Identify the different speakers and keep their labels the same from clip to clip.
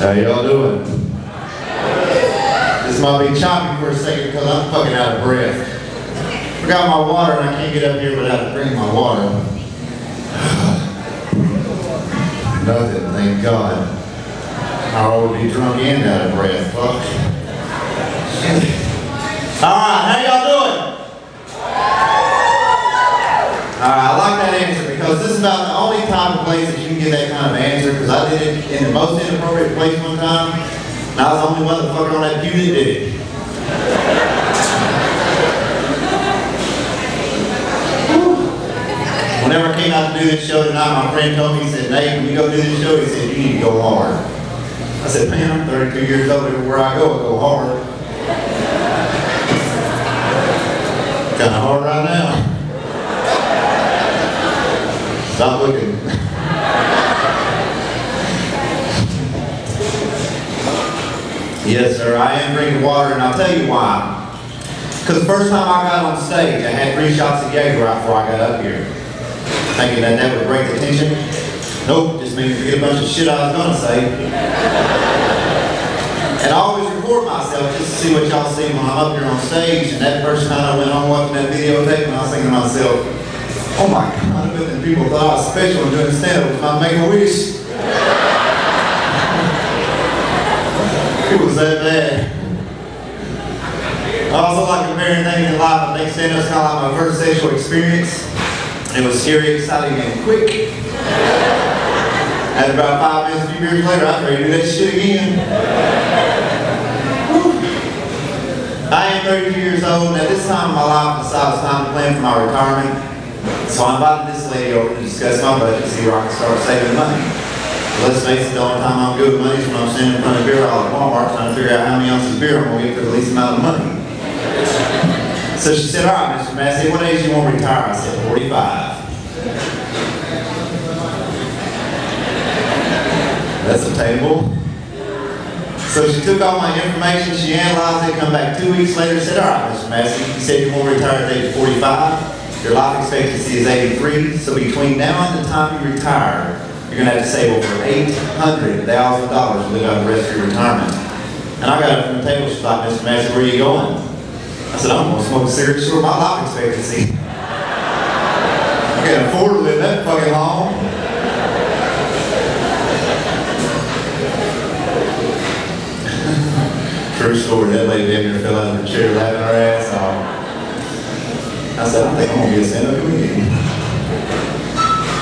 Speaker 1: How y'all doing? This might be choppy for a second because I'm fucking out of breath. Forgot my water and I can't get up here without drinking my water. Nothing, thank God. I would be drunk and out of breath. Fuck. Alright, how y'all doing? Alright, I like that answer because this is about the only type of place that you can get that kind of answer, because I did it in the most inappropriate place one time and I was the only motherfucker on that pew that did it. Whenever I came out to do this show tonight, my friend told me, he said, Nate, when you go do this show, he said, you need to go hard. I said, man, I'm 32 years old, everywhere I go hard. Kind of hard right now. Stop looking. Yes, sir, I am drinking water, and I'll tell you why. Because the first time I got on stage, I had 3 shots of Jaeger right before I got up here. Thinking that that would break the tension. Nope, just made me forget a bunch of shit I was going to say. And I always record myself just to see what y'all see when I'm up here on stage. And that first night I went on watching that videotape and I was thinking to myself, oh my God, I bet them people thought I was special and doing stand-up with my Make-A-Wish. It was that bad. I also like comparing things in life. I think stand-up's kind of like my first sexual experience. It was scary, exciting, and quick. After about 5 minutes, a few years later, I was ready to do that shit again. I am 32 years old, and at this time in my life, I decided it was time to plan for my retirement. So I invited this lady over to discuss my budget to see where I can start saving money. Let's face it, the only time I'm good with money is when I'm standing in front of a beer aisle at Walmart trying to figure out how many ounces of beer I'm going to get for the least amount of money. So she said, all right, Mr. Massey, what age do you want to retire? I said, 45. That's obtainable. So she took all my information, she analyzed it, come back 2 weeks later and said, all right, Mr. Massey, you said you want to retire at the age of 45. Your life expectancy is 83, so between now and the time you retire, you're going to have to save over $800,000 to live out the rest of your retirement. And I got up from the table, she's like, Mr. Massey, where are you going? I said, I'm going to smoke a cigarette short of my life expectancy. I can't afford to live that fucking long. True story, that lady down there fell out of her chair laughing her ass off. I said, I think I'm going to get a stand-up comedian.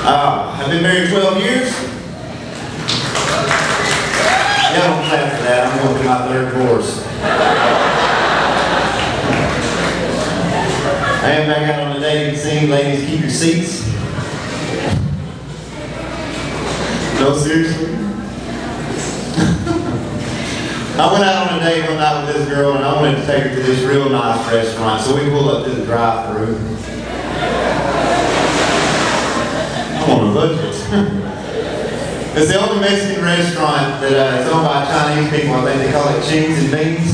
Speaker 1: I've been married 12 years. Y'all don't clap for that, I'm going through my 3rd divorce. I am back out on the dating scene. Ladies, keep your seats. No, seriously? I went out on a date one night with this girl and I wanted to take her to this real nice restaurant. So we pulled up to the drive-thru. I'm on a budget. It's the only Mexican restaurant that is owned by Chinese people. I think they call it Chings and Beans.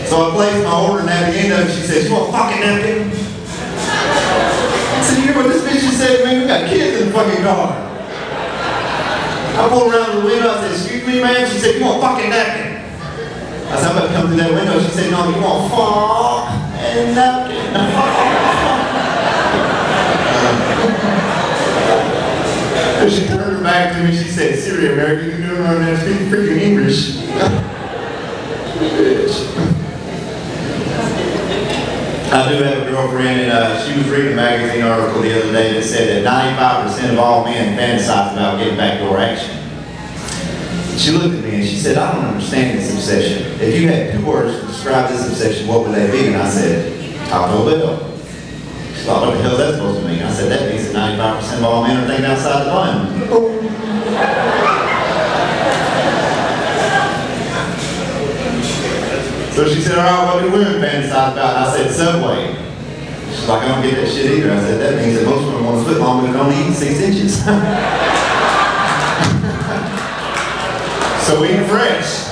Speaker 1: So I placed my order and at the end of it she said, you want a fucking napkin? I said, you hear what this bitch just said to me? We got kids in the fucking car. I pulled around the window, I said, excuse me ma'am? She said, you want a fucking napkin? I said, I'm about to come through that window. She said, no, you want fucking napkin. She turned her back to me, she said, Siri, America, you can do it right now, speak freaking English. Bitch. I do have a girlfriend, and she was reading a magazine article the other day that said that 95% of all men fantasize about getting backdoor action. She looked at me and she said, I don't understand this obsession. If you had 2 words to describe this obsession, what would they be? And I said, Taco Bell. She thought, what the hell is that supposed to mean? I said, that means that 95% of all men are thinking outside the line. So she said, all right, what do women fantasize about? And I said, Subway. She's like, I don't get that shit either. I said, that means that most women want to foot long, but only eat 6 inches. So eating fresh.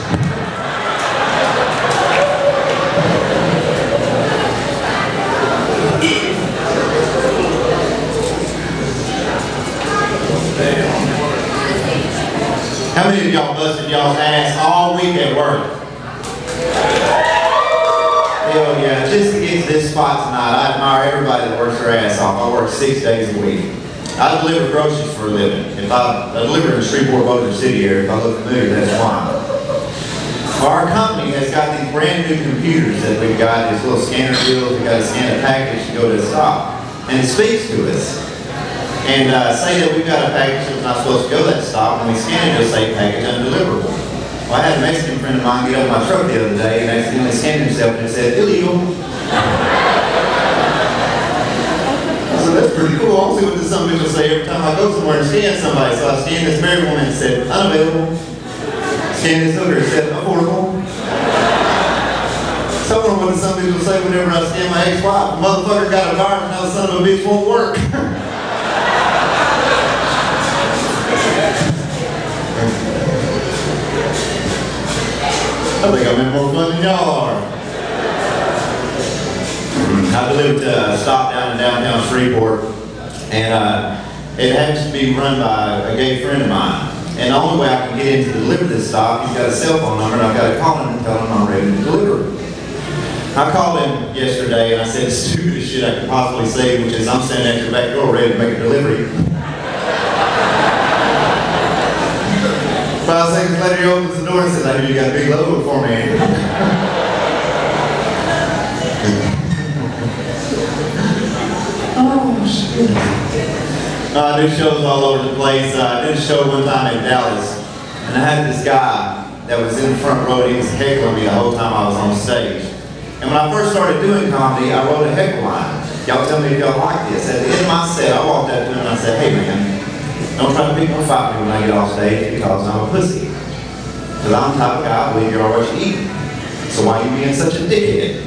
Speaker 1: How many of y'all busted y'all's ass all week at work? Hell yeah, just to get to this spot tonight, I admire everybody that works their ass off. I work 6 days a week. I deliver groceries for a living. If I deliver in the Shreveport, Bossier City area, if I look familiar, that's why. Our company has got these brand new computers that we've got, these little scanner deals. We've got to scan a package to go to the stop. And it speaks to us. And say that we've got a package that's not supposed to go to that stop, and we scan it, it'll say package undeliverable. Well, I had a Mexican friend of mine get up my truck the other day and accidentally scanned himself and it said, illegal. So that's pretty cool. I'll see what some people say every time I go somewhere and scan somebody. So I scanned this married woman and said, unavailable. Scanned this hooker and said, affordable. So I wonder what some people say whenever I scan my ex-wife. The motherfucker got a virus and now the son of a bitch won't work. I think I'm in more fun than y'all are. I delivered to a stop down in downtown Shreveport, and it happens to be run by a gay friend of mine. And the only way I can get in to deliver this stop, he's got a cell phone number, and I've got to call him and tell him I'm ready to deliver. I called him yesterday, and I said the stupidest shit I could possibly say, which is I'm standing at your back door ready to make a delivery. 5 seconds later, he opens the door and says, I hear you got a big load for me. Oh, shit. I do shows all over the place. I did a show one time in Dallas, and I had this guy that was in the front row, and he was heckling me the whole time I was on stage. And when I first started doing comedy, I wrote a heckle line. Y'all tell me if y'all like this. At the end of my set, I walked up to him and I said, hey man, don't try to pick no fight me when I get off stage because I'm a pussy. Because I'm the type of guy I believe you're all what you eat. So why are you being such a dickhead?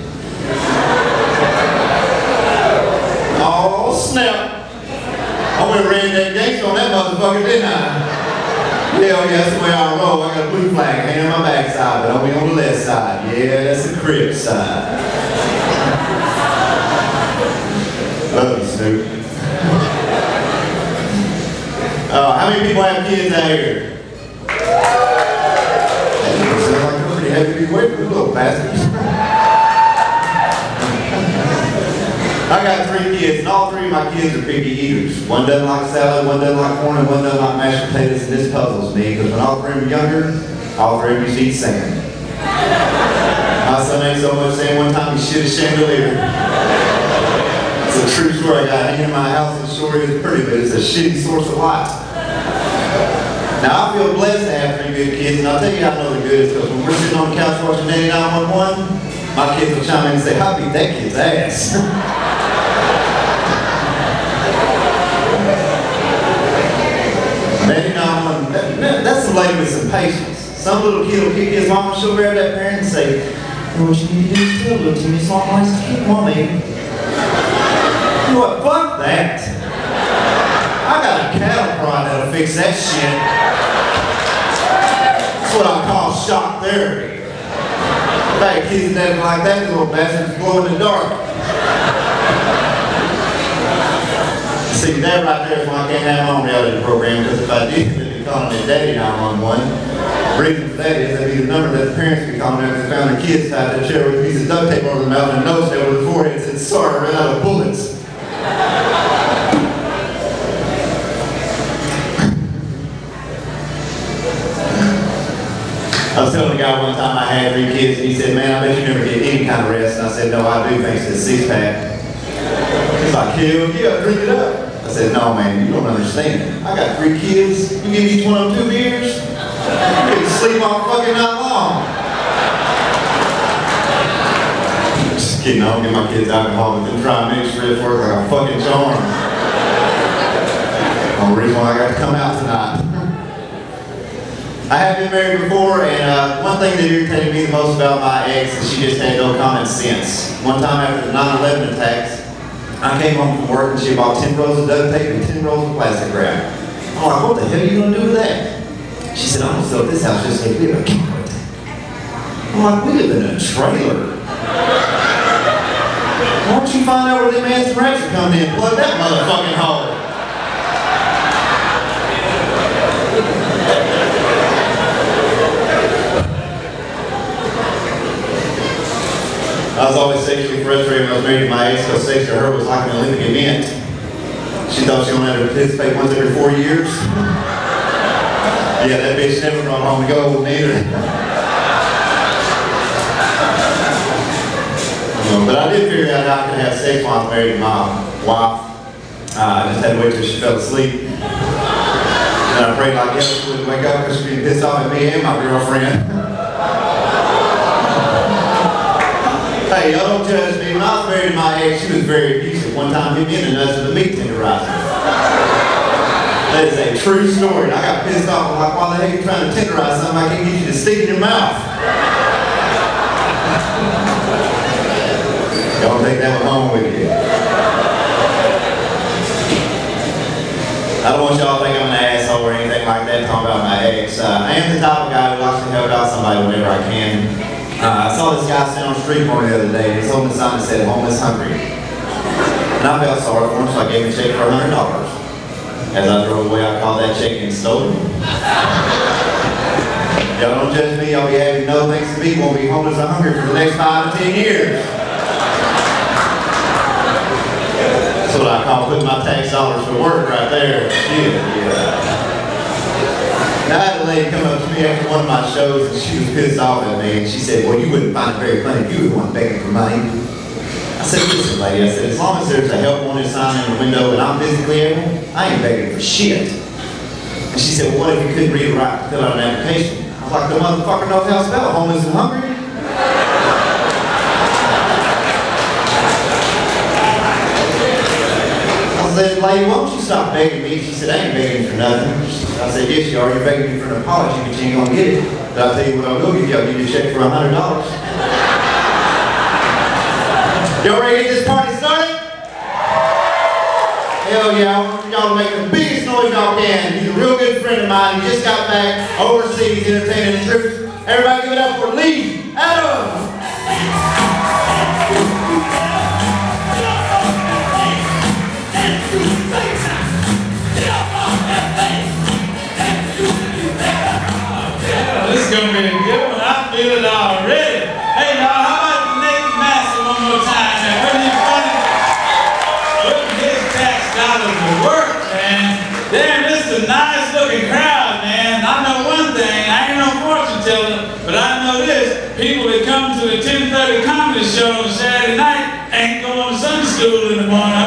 Speaker 1: Oh snap! I went and ran that gangster on that motherfucker, didn't I? Hell yeah, that's the way I roll. I got a blue flag hanging on my backside, but I'll be on the left side. Yeah, that's the crib side. Love you, Snoop. How many people have kids out here? Sounds like I'm pretty happy to be waiting for little bastards. I got 3 kids, and all 3 of my kids are picky eaters. One doesn't like salad, one doesn't like corn, and one doesn't like mashed potatoes, and this puzzles me, because when all 3 of them are younger, all 3 of them used to eat sand. My son ain't so much saying one time he shit a chandelier. It's a true story I got hanging in my house. The story is pretty, but it's a shitty source of light. Now, I feel blessed to have 3 good kids, and I'll tell you how I know they're good, is because when we're sitting on the couch watching Nanny 911, my kids will chime in and say, I beat that kid's ass. Nanny 911, that's the lady with some patience. Some little kid will kick his mom, and she'll grab that parent and say, what you need to do is still look to me, so I'm nice to keep mommy. You know what, fuck that. I got a cattle prod that'll fix that shit. That's what I call shock therapy. Back kids and daddy like that, little bastards glow in the dark. See, that right there is why I can't have my own reality program, because if I did, they'd be calling it Daddy 911. The reason for that is that'd be the number that the parents would be calling after they found their kids tied to a chair with a piece of duct tape over their mouth and a nose tail over the forehead and said, sorry, I ran out of bullets. I was telling a guy one time I had 3 kids, and he said, man, I bet you never get any kind of rest. And I said, no, I do, thanks to the 6-pack. He's like, hell yeah, drink it up. I said, no, man, you don't understand. I got 3 kids. You give each one of them 2 beers, you can sleep all fucking night long. Just kidding, I don't give my kids alcohol, but them dry mix strips work like a fucking charm. That's the reason why I got to come out tonight. I have been married before, and one thing that irritated me the most about my ex is she just had no common sense. One time after the 9/11 attacks, I came home from work and she bought 10 rolls of duct tape and 10 rolls of plastic wrap. I'm like, what the hell are you going to do with that? She said, I'm going to sell this house just like we have a camera. I'm like, we live in a trailer. Why don't you find out where them ants and rats are coming in and plug that motherfucking hole? was always sexually frustrated when I was married to my ex, because sex to her was like an Olympic event. She thought she only had to participate once every 4 years. Yeah, that bitch never brought home the gold neither. But I did figure out how I could have sex while I was married to my wife. I just had to wait till she fell asleep. And I prayed like hell she wouldn't wake up because she'd be pissed off at me and my girlfriend. Hey, y'all don't judge me. When I was married to my ex, she was very abusive. One time hit me in the nuts with a meat tenderizer. That is a true story. And I got pissed off. I'm like, why the heck are you trying to tenderize something I can't get you to stick in your mouth? Y'all take that one home with you. I don't want y'all to think I'm an asshole or anything like that talking about my ex. I am the type of guy who likes to help out somebody whenever I can. I saw this guy sitting on the street corner the other day, and he's holding a sign that said, "Homeless hungry." And I felt sorry for him, so I gave him a check for $100. As I drove away, I called that check and stole it. Y'all don't judge me, y'all be happy to know thanks to me won't be homeless or hungry for the next 5 to 10 years. That's what I call putting my tax dollars to work right there. Yeah. Now, I had a lady come up to me after one of my shows and she was pissed off at me and she said, "Well, you wouldn't find it very funny if you were the one begging for money." I said, "Listen, lady," I said, "as long as there's a help wanted sign in the window and I'm physically able, I ain't begging for shit." And she said, "Well, what if you couldn't read or write to fill out an application?" I was like, "The motherfucker knows how to spell homeless and hungry." I said, "Lady, why don't you stop begging me?" She said, "I ain't begging for nothing." I said, "Yes, you are. You're begging me for an apology, but you ain't gonna get it. But I'll tell you what I'll do. I'll give you a check for $100. Y'all ready to get this party started? Hell yeah, I want y'all to make the biggest noise y'all can. He's a real good friend of mine. He just got back overseas entertaining the troops. Everybody give it up for Lee Adams.
Speaker 2: This is going to be a good one. I feel it already. Hey, y'all, how about the next Massey one more time? Man, pretty funny. Putting his tax dollars to work, man. Damn, this is a nice looking crowd, man. I know one thing. I ain't no fortune teller, but I know this. People that come to the 10:30 comedy show on Saturday night ain't going to Sunday school in the morning.